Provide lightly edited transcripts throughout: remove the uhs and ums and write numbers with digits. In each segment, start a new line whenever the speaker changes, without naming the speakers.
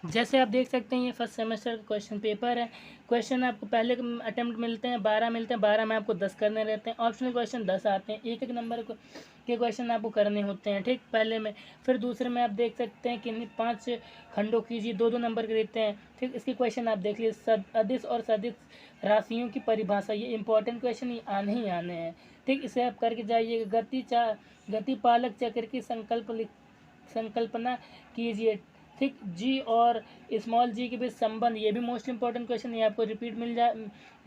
जैसे आप देख सकते हैं ये फर्स्ट सेमेस्टर का क्वेश्चन पेपर है। क्वेश्चन आपको पहले अटेम्प्ट मिलते हैं 12 मिलते हैं, 12 में आपको 10 करने रहते हैं। ऑप्शनल क्वेश्चन 10 आते हैं, एक एक नंबर के क्वेश्चन आपको करने होते हैं, ठीक, पहले में। फिर दूसरे में आप देख सकते हैं कि 5 खंडों कीजिए, 2-2 नंबर के रहते हैं, ठीक। इसके क्वेश्चन आप देख लीजिए, अदिश और सदिश राशियों की परिभाषा, ये इंपॉर्टेंट क्वेश्चन ही आने हैं, ठीक। इसे आप करके जाइएगा। गति पालक चक्र की संकल्पना कीजिए, ठीक। जी और स्मॉल जी के बीच संबंध, ये भी मोस्ट इंपॉर्टेंट क्वेश्चन, ये आपको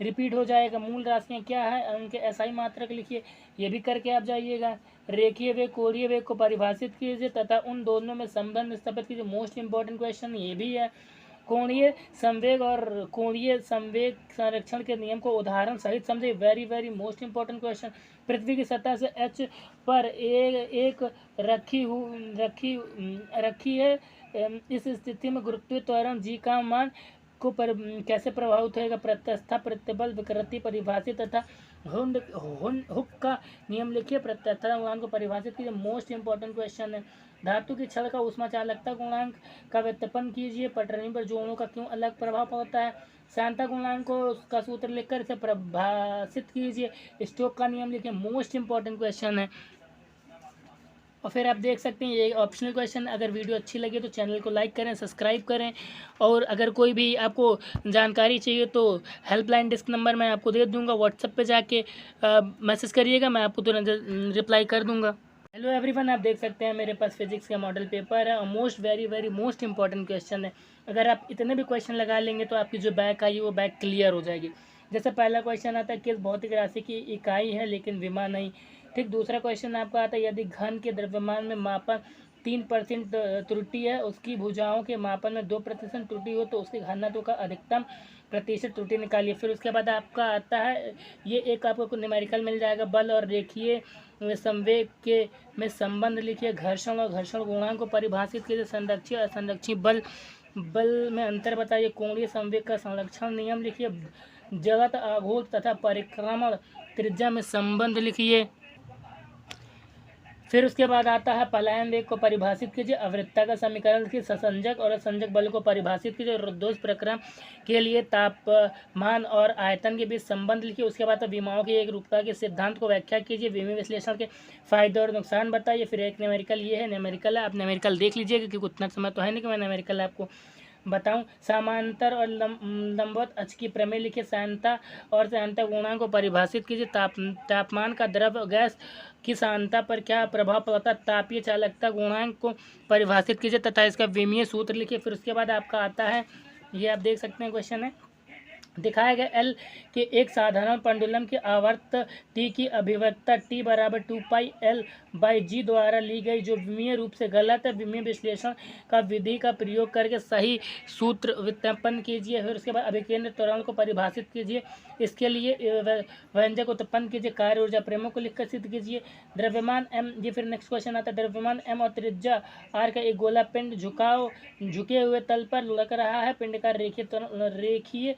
रिपीट हो जाएगा। मूल राशियाँ क्या है, उनके एसआई मात्रक लिखिए, ये भी करके आप जाइएगा। रेखीय वेग कोणीय वेग को परिभाषित कीजिए तथा उन दोनों में संबंध स्थापित कीजिए, मोस्ट इंपॉर्टेंट क्वेश्चन ये भी है। कोणीय संवेग और कोणीय संवेग संरक्षण के नियम को उदाहरण सहित समझे, very very most important question. पृथ्वी की सतह से एच पर एक रखी है, इस स्थिति में गुरुत्वीय त्वरण जी का मान कैसे प्रभावित होगा, प्रत्यस्था प्रतिबल विकृति परिभाषित तथा हुक का नियम लिखिए, प्रत्यस्था गुणांक को परिभाषित कीजिए, मोस्ट इंपॉर्टेंट क्वेश्चन है। धातु की छड़ का उष्मा चालकता गुणांक का व्युत्पन्न कीजिए, पटरनी पर जोड़ों का क्यों अलग प्रभाव पड़ता है, सांता गुणांक को का सूत्र लिखकर इसे परिभाषित कीजिए, स्टोक का नियम लिखिए, मोस्ट इंपॉर्टेंट क्वेश्चन है। और फिर आप देख सकते हैं ये ऑप्शनल क्वेश्चन। अगर वीडियो अच्छी लगे तो चैनल को लाइक करें, सब्सक्राइब करें, और अगर कोई भी आपको जानकारी चाहिए तो हेल्पलाइन डिस्क नंबर मैं आपको दे दूंगा, व्हाट्सएप पे जाके मैसेज करिएगा, मैं आपको तुरंत रिप्लाई कर दूंगा। हेलो एवरीवन, आप देख सकते हैं मेरे पास फिजिक्स का मॉडल पेपर है और most very most important question है। अगर आप इतने भी क्वेश्चन लगा लेंगे तो आपकी जो बैक आई वो बैक क्लियर हो जाएगी। जैसे पहला क्वेश्चन आता है किस भौतिक राशि की इकाई है लेकिन विमा नहीं, ठीक। दूसरा क्वेश्चन आपका आता है यदि घन के द्रव्यमान में मापन 3% त्रुटि है, उसकी भुजाओं के मापन में 2% त्रुटि हो तो उसके घनत्व का अधिकतम प्रतिशत त्रुटि निकालिए। फिर उसके बाद आपका आता है ये एक आपको न्यूमेरिकल मिल जाएगा, बल और रेखीय संवेग के में संबंध लिखिए, घर्षण और घर्षण गुणांक को परिभाषित कीजिए, संरक्षी और असंरक्षी बल में अंतर बताइए, कोणीय संवेग का संरक्षण नियम लिखिए, जगत आघूर्ण तथा परिक्रमण त्रिज्या में संबंध लिखिए। फिर उसके बाद आता है पलायन वेग को परिभाषित कीजिए, अवृत्ता का समीकरण लिखिए, ससंजक और असंजक बल को परिभाषित कीजिए, रुद्धोष् प्रक्रम के लिए तापमान और आयतन के बीच संबंध लिखिए। उसके बाद विमाओं की एक रूपता के सिद्धांत को व्याख्या कीजिए, विमीय विश्लेषण के फायदे और नुकसान बताइए। फिर एक न्यूमेरिकल ये है, न्यूमेरिकल है, आप न्यूमेरिकल देख लीजिएगा क्योंकि उतना समय तो है नहीं कि मैं न्यूमेरिकल आपको बताऊं। समांतर और लंबवत अक्ष की प्रमेय लिखिए, सांता और सांता गुणांक को परिभाषित कीजिए, तापमान का द्रव गैस की सांता पर क्या प्रभाव पड़ता है, तापीय चालकता गुणांक को परिभाषित कीजिए तथा इसका विमीय सूत्र लिखिए। फिर उसके बाद आपका आता है ये आप देख सकते हैं क्वेश्चन है, दिखाया गया एल के एक साधारण पेंडुलम की आवर्त टी की अभिव्यक्ता टी बराबर 2πL/g द्वारा ली गई जो विमीय रूप से गलत है, विमीय विश्लेषण का विधि का प्रयोग करके सही सूत्र व्युत्पन्न कीजिए। फिर उसके बाद अभिकेंद्र त्वरण को परिभाषित कीजिए, इसके लिए व्यंजक उत्पन्न कीजिए, कार्य ऊर्जा प्रेमों को लिखकर सिद्ध कीजिए। द्रव्यमान m, ये फिर नेक्स्ट क्वेश्चन आता है, द्रव्यमान m और त्रिज्या r का एक गोला पिंड झुके हुए तल पर लुढ़क रहा है, पिंड का रेखीय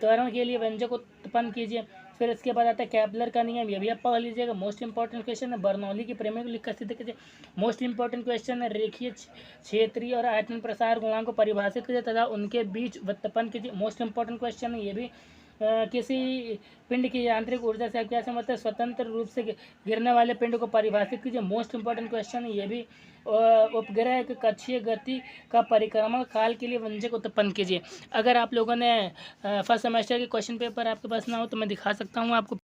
त्वरण के लिए व्यंजक उत्पन्न कीजिए। फिर इसके बाद आता है केपलर का नियम, ये भी आप पढ़ लीजिएगा, मोस्ट इंपॉर्टेंट क्वेश्चन है। बर्नौली की प्रमेय को लिखकर सिद्ध कीजिए, मोस्ट इंपॉर्टेंट क्वेश्चन है। रेखीय क्षेत्रीय और आयतन प्रसार गुणांक को परिभाषित कीजिए तथा उनके बीच व्युत्पन्न कीजिए, मोस्ट इंपॉर्टेंट क्वेश्चन है। ये भी किसी पिंड की यांत्रिक ऊर्जा से क्या समझते हैं, स्वतंत्र रूप से गिरने वाले पिंड को परिभाषित कीजिए, मोस्ट इंपॉर्टेंट क्वेश्चन है। ये भी उपग्रह के कक्षीय गति का परिक्रमण काल के लिए व्यंजक उत्पन्न कीजिए। अगर आप लोगों ने फर्स्ट सेमेस्टर के क्वेश्चन पेपर आपके पास ना हो तो मैं दिखा सकता हूँ आपको।